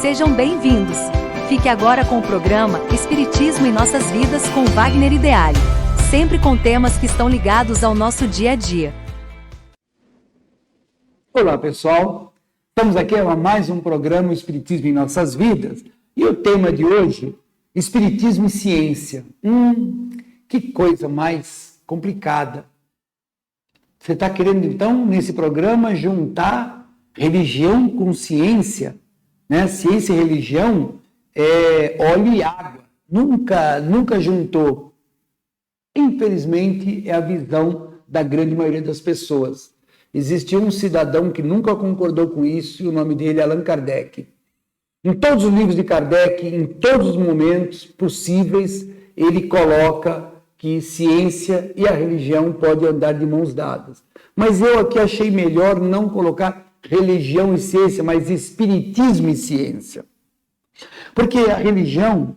Sejam bem-vindos. Fique agora com o programa Espiritismo em Nossas Vidas com Wagner Ideale, sempre com temas que estão ligados ao nosso dia a dia. Olá, pessoal. Estamos aqui a mais um programa Espiritismo em Nossas Vidas. E o tema de hoje, Espiritismo e Ciência. Que coisa mais complicada. Você está querendo, então, nesse programa, juntar religião com ciência, né? Ciência e religião é óleo e água. Nunca juntou. Infelizmente, é a visão da grande maioria das pessoas. Existiu um cidadão que nunca concordou com isso, e o nome dele é Allan Kardec. Em todos os livros de Kardec, em todos os momentos possíveis, ele coloca que ciência e a religião podem andar de mãos dadas. Mas eu aqui achei melhor não colocar religião e ciência, mas espiritismo e ciência. Porque a religião,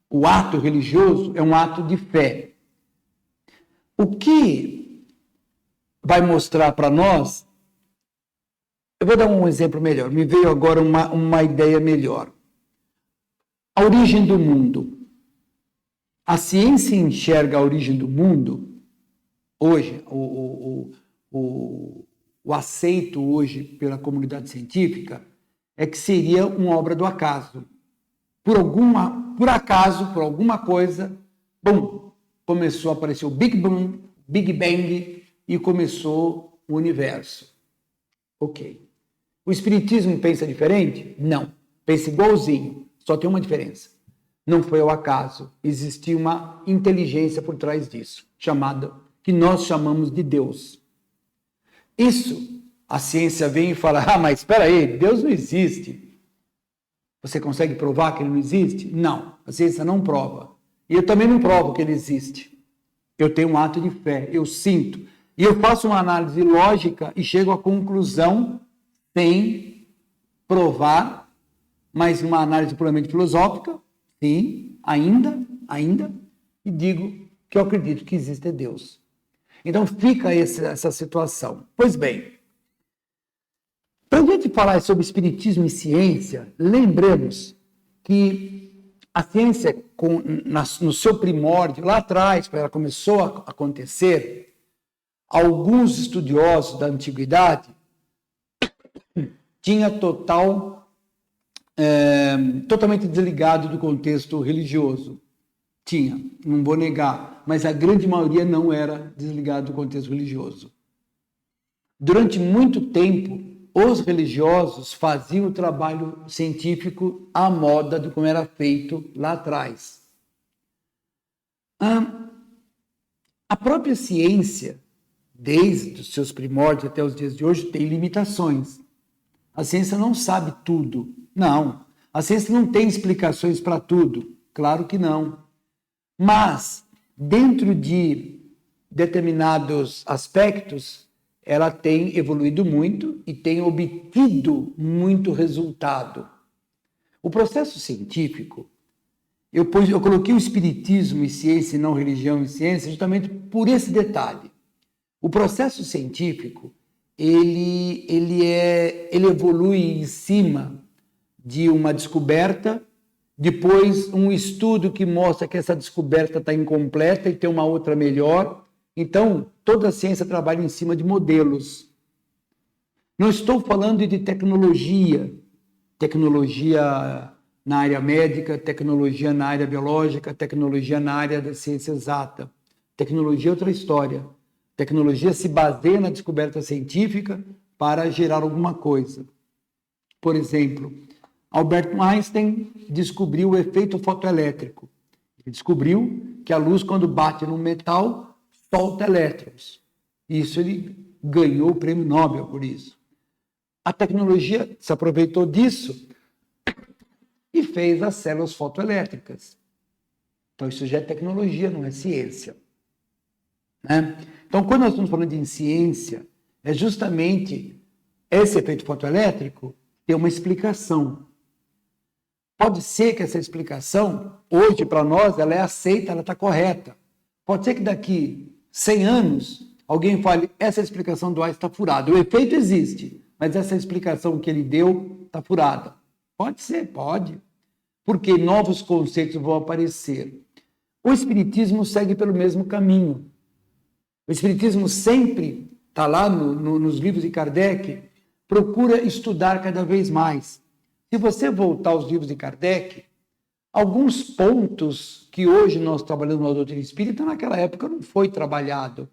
o ato religioso, é um ato de fé. O que vai mostrar para nós, eu vou dar um exemplo melhor, me veio agora uma ideia melhor. A origem do mundo. A ciência enxerga a origem do mundo, hoje, o aceito hoje pela comunidade científica, é que seria uma obra do acaso. Por acaso, por alguma coisa, começou a aparecer o Big Bang e começou o universo. Ok. O espiritismo pensa diferente? Não. Pensa igualzinho, só tem uma diferença. Não foi ao acaso, existia uma inteligência por trás disso, que nós chamamos de Deus. Isso, a ciência vem e fala, mas espera aí, Deus não existe. Você consegue provar que ele não existe? Não, a ciência não prova. E eu também não provo que ele existe. Eu tenho um ato de fé, eu sinto. E eu faço uma análise lógica e chego à conclusão sem provar, mas uma análise puramente filosófica, sim, ainda, e digo que eu acredito que existe Deus. Então fica essa situação. Pois bem, para a gente falar sobre espiritismo e ciência, lembremos que a ciência, no seu primórdio, lá atrás, quando ela começou a acontecer, alguns estudiosos da antiguidade tinham totalmente desligado do contexto religioso. Tinha, não vou negar, mas a grande maioria não era desligado do contexto religioso. Durante muito tempo, os religiosos faziam o trabalho científico à moda de como era feito lá atrás. A própria ciência, desde os seus primórdios até os dias de hoje, tem limitações. A ciência não sabe tudo. Não, a ciência não tem explicações para tudo, claro que não. Mas, dentro de determinados aspectos, ela tem evoluído muito e tem obtido muito resultado. O processo científico, eu coloquei o espiritismo e ciência e não religião e ciência justamente por esse detalhe. O processo científico, ele evolui em cima de uma descoberta, depois um estudo que mostra que essa descoberta está incompleta e tem uma outra melhor. Então, toda a ciência trabalha em cima de modelos. Não estou falando de tecnologia na área médica, tecnologia na área biológica, tecnologia na área da ciência exata. Tecnologia é outra história. Tecnologia se baseia na descoberta científica para gerar alguma coisa. Por exemplo, Albert Einstein descobriu o efeito fotoelétrico. Ele descobriu que a luz, quando bate no metal, solta elétrons. Isso ele ganhou o prêmio Nobel por isso. A tecnologia se aproveitou disso e fez as células fotoelétricas. Então isso já é tecnologia, não é ciência. Né? Então, quando nós estamos falando de ciência, é justamente esse efeito fotoelétrico ter uma explicação. Pode ser que essa explicação, hoje, para nós, ela é aceita, ela está correta. Pode ser que daqui 100 anos, alguém fale, essa explicação do Einstein está furada. O efeito existe, mas essa explicação que ele deu está furada. Pode ser, pode. Porque novos conceitos vão aparecer. O Espiritismo segue pelo mesmo caminho. O Espiritismo sempre está lá nos livros de Kardec, procura estudar cada vez mais. Se você voltar aos livros de Kardec, alguns pontos que hoje nós trabalhamos na doutrina espírita, naquela época não foi trabalhado.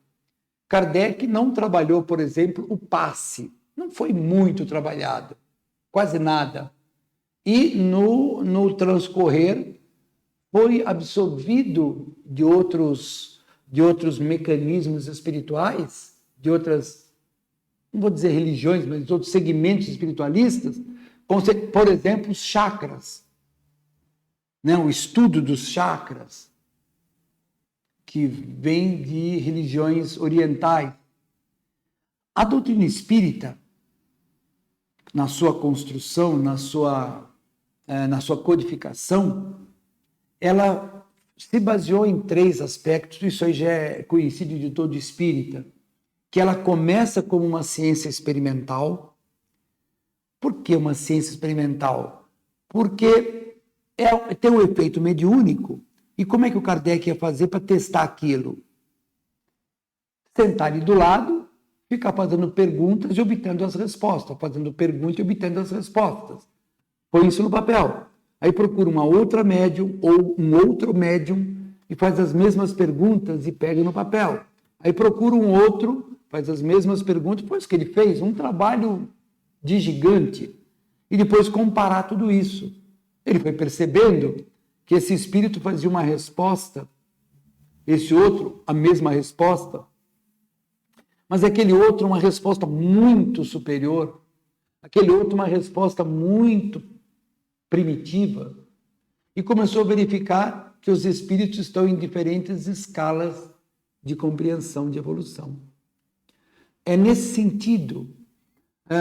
Kardec não trabalhou, por exemplo, o passe. Não foi muito trabalhado, quase nada. E no transcorrer foi absorvido de outros mecanismos espirituais, de outras, não vou dizer religiões, mas de outros segmentos espiritualistas, por exemplo, os chakras, né? O estudo dos chakras, que vem de religiões orientais. A doutrina espírita, na sua construção, na sua codificação, ela se baseou em 3 aspectos, isso aí já é conhecido de todo espírita, que ela começa como uma ciência experimental. Por que uma ciência experimental? Porque tem um efeito mediúnico. E como é que o Kardec ia fazer para testar aquilo? Sentar ali do lado, ficar fazendo perguntas e obtendo as respostas, fazendo perguntas e obtendo as respostas. Põe isso no papel. Aí procura uma outra médium ou um outro médium e faz as mesmas perguntas e pega no papel. Aí procura um outro, faz as mesmas perguntas, foi isso que ele fez, um trabalho de gigante. E depois comparar tudo isso. Ele foi percebendo que esse espírito fazia uma resposta, esse outro, a mesma resposta, mas aquele outro, uma resposta muito superior, aquele outro, uma resposta muito primitiva, e começou a verificar que os espíritos estão em diferentes escalas de compreensão, de evolução. É nesse sentido,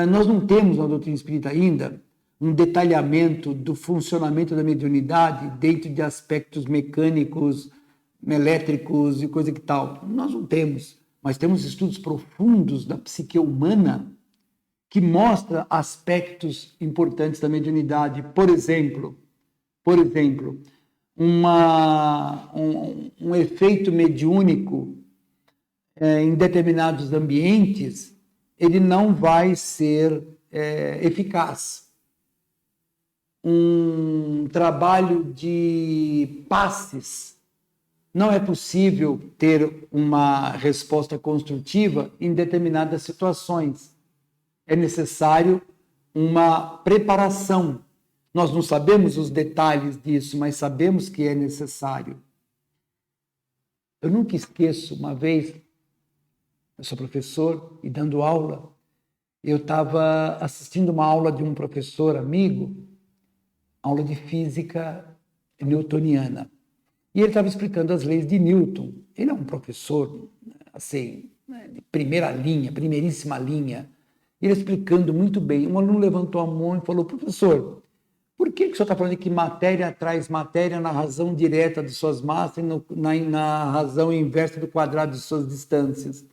nós não temos na doutrina espírita ainda um detalhamento do funcionamento da mediunidade dentro de aspectos mecânicos, elétricos e coisa que tal. Nós não temos, mas temos estudos profundos da psique humana que mostram aspectos importantes da mediunidade. Por exemplo, um efeito mediúnico em determinados ambientes, ele não vai ser eficaz. Um trabalho de passes, não é possível ter uma resposta construtiva em determinadas situações. É necessário uma preparação. Nós não sabemos os detalhes disso, mas sabemos que é necessário. Eu nunca esqueço, uma vez, eu sou professor e dando aula, eu estava assistindo uma aula de um professor amigo, aula de física newtoniana. E ele estava explicando as leis de Newton. Ele é um professor, assim, de primeira linha, primeiríssima linha. Ele explicando muito bem. Um aluno levantou a mão e falou: professor, por que o senhor está falando que matéria traz matéria na razão direta de suas massas e na razão inversa do quadrado de suas distâncias?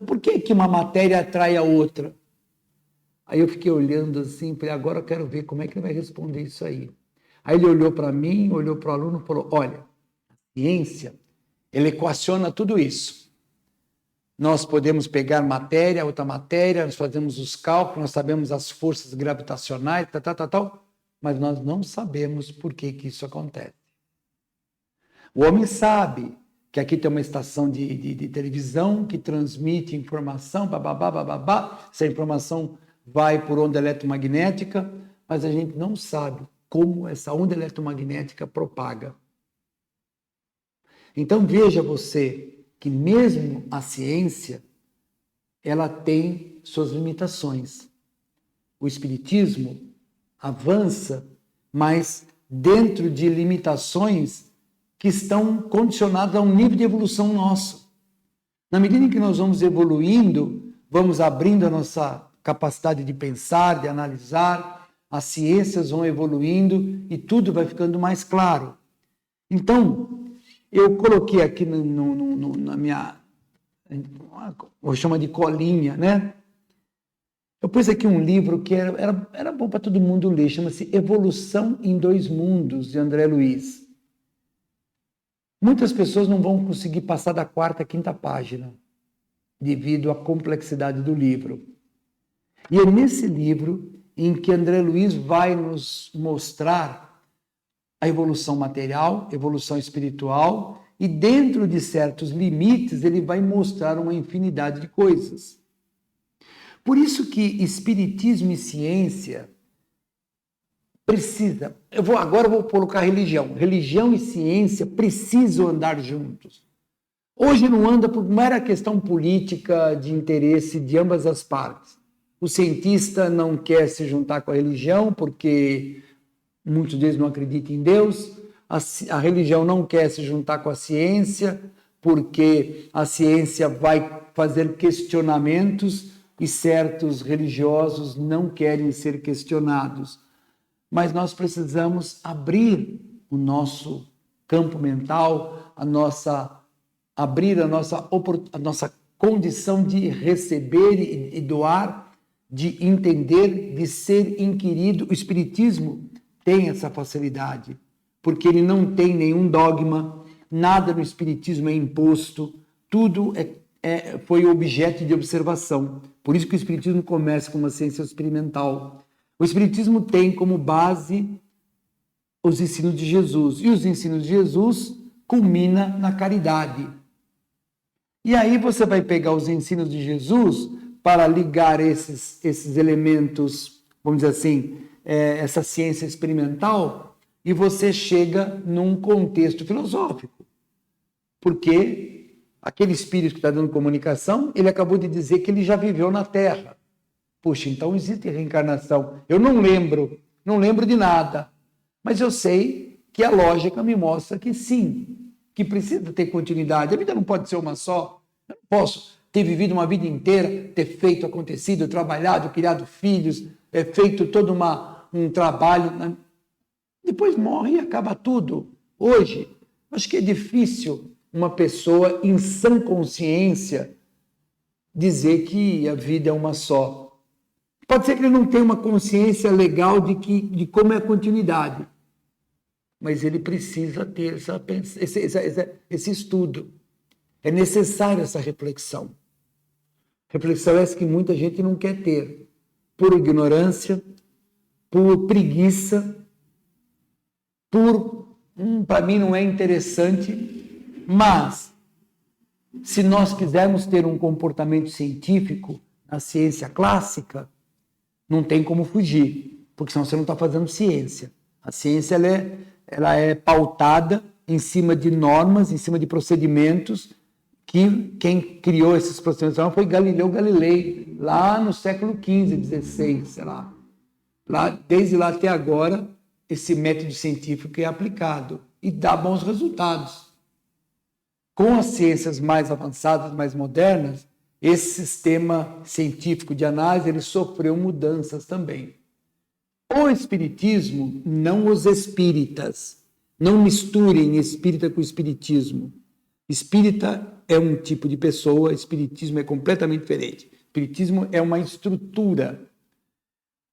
Por que uma matéria atrai a outra? Aí eu fiquei olhando assim, falei, agora eu quero ver como é que ele vai responder isso aí. Aí ele olhou para mim, olhou para o aluno e falou: olha, a ciência, ela equaciona tudo isso. Nós podemos pegar matéria, outra matéria, nós fazemos os cálculos, nós sabemos as forças gravitacionais, mas nós não sabemos por que isso acontece. O homem sabe que aqui tem uma estação de televisão que transmite informação, bababá, essa informação vai por onda eletromagnética, mas a gente não sabe como essa onda eletromagnética propaga. Então veja você que mesmo a ciência, ela tem suas limitações. O espiritismo avança, mas dentro de limitações que estão condicionadas a um nível de evolução nosso. Na medida em que nós vamos evoluindo, vamos abrindo a nossa capacidade de pensar, de analisar, as ciências vão evoluindo e tudo vai ficando mais claro. Então, eu coloquei aqui na minha, eu chamo de colinha, né? Eu pus aqui um livro que era bom para todo mundo ler, chama-se Evolução em Dois Mundos, de André Luiz. Muitas pessoas não vão conseguir passar da 4ª, 5ª página, devido à complexidade do livro. E é nesse livro em que André Luiz vai nos mostrar a evolução material, evolução espiritual, e dentro de certos limites ele vai mostrar uma infinidade de coisas. Por isso que espiritismo e ciência precisa. Agora eu vou colocar religião. Religião e ciência precisam andar juntos. Hoje não anda por mera questão política de interesse de ambas as partes. O cientista não quer se juntar com a religião porque muitos deles não acreditam em Deus. A religião não quer se juntar com a ciência porque a ciência vai fazer questionamentos e certos religiosos não querem ser questionados. Mas nós precisamos abrir o nosso campo mental, abrir a nossa condição de receber e doar, de entender, de ser inquirido. O Espiritismo tem essa facilidade, porque ele não tem nenhum dogma, nada no Espiritismo é imposto, tudo foi objeto de observação. Por isso que o Espiritismo começa com uma ciência experimental. O Espiritismo tem como base os ensinos de Jesus, e os ensinos de Jesus culmina na caridade. E aí você vai pegar os ensinos de Jesus para ligar esses elementos, vamos dizer assim, essa ciência experimental, e você chega num contexto filosófico. Porque aquele espírito que está dando comunicação, ele acabou de dizer que ele já viveu na Terra. Puxa, então existe reencarnação. Eu não lembro de nada, mas eu sei que a lógica me mostra que sim, que precisa ter continuidade. A vida não pode ser uma só. Eu não posso ter vivido uma vida inteira, ter feito, acontecido, trabalhado, criado filhos, feito todo um trabalho. Depois morre e acaba tudo. Hoje, acho que é difícil uma pessoa em sã consciência dizer que a vida é uma só. Pode ser que ele não tenha uma consciência legal de como é a continuidade, mas ele precisa ter esse estudo. É necessária essa reflexão. Reflexão essa que muita gente não quer ter, por ignorância, por preguiça, para mim não é interessante. Mas, se nós quisermos ter um comportamento científico na ciência clássica, não tem como fugir, porque senão você não está fazendo ciência. A ciência ela é pautada em cima de normas, em cima de procedimentos, que quem criou esses procedimentos foi Galileu Galilei, lá no século XV, XVI, sei lá. Desde lá até agora, esse método científico é aplicado e dá bons resultados. Com as ciências mais avançadas, mais modernas, esse sistema científico de análise ele sofreu mudanças também. O espiritismo, não os espíritas. Não misturem espírita com espiritismo. Espírita é um tipo de pessoa, espiritismo é completamente diferente. Espiritismo é uma estrutura.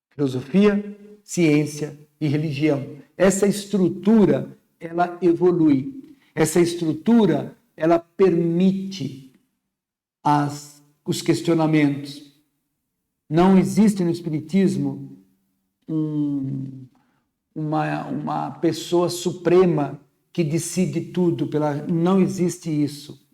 Filosofia, ciência e religião. Essa estrutura, ela evolui. Essa estrutura, ela permite os questionamentos. Não existe no Espiritismo uma pessoa suprema que decide tudo. Não existe isso.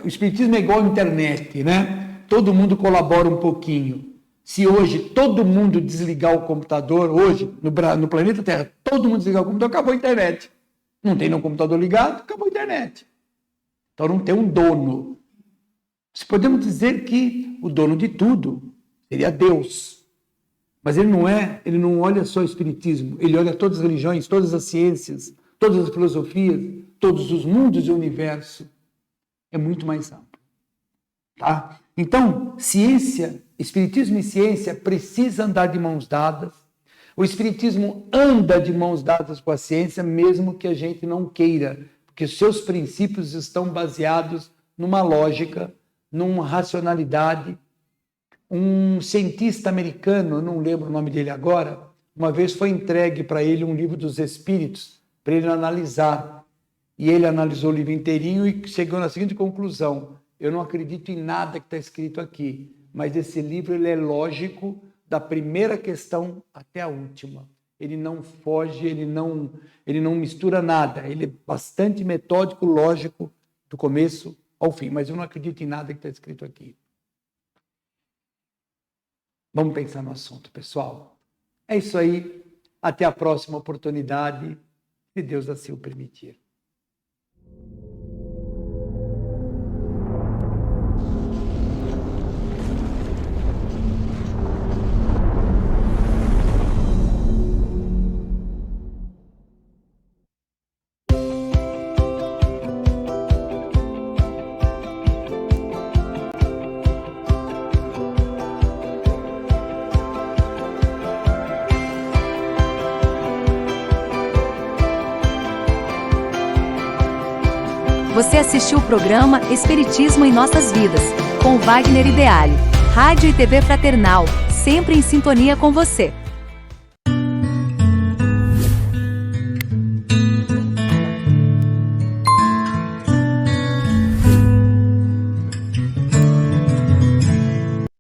O Espiritismo é igual à internet, né? Todo mundo colabora um pouquinho. Se hoje todo mundo desligar o computador, hoje, no planeta Terra, todo mundo desligar o computador, acabou a internet. Não tem nenhum computador ligado, acabou a internet. Então não tem um dono. Podemos dizer que o dono de tudo seria Deus. Mas ele não olha só o espiritismo, ele olha todas as religiões, todas as ciências, todas as filosofias, todos os mundos e o universo. É muito mais amplo. Tá? Então, espiritismo e ciência precisam andar de mãos dadas. O espiritismo anda de mãos dadas com a ciência, mesmo que a gente não queira, porque seus princípios estão baseados numa lógica, numa racionalidade Um cientista americano, eu não lembro o nome dele agora, uma vez foi entregue para ele um livro dos Espíritos, para ele analisar. E ele analisou o livro inteirinho e chegou na seguinte conclusão: eu não acredito em nada que está escrito aqui, mas esse livro ele é lógico da primeira questão até a última. Ele não foge, ele não mistura nada. Ele é bastante metódico, lógico, do começo ao fim, mas eu não acredito em nada que está escrito aqui. Vamos pensar no assunto, pessoal. É isso aí. Até a próxima oportunidade, se Deus assim o permitir. Você assistiu o programa Espiritismo em Nossas Vidas, com Wagner Ideale. Rádio e TV Fraternal, sempre em sintonia com você.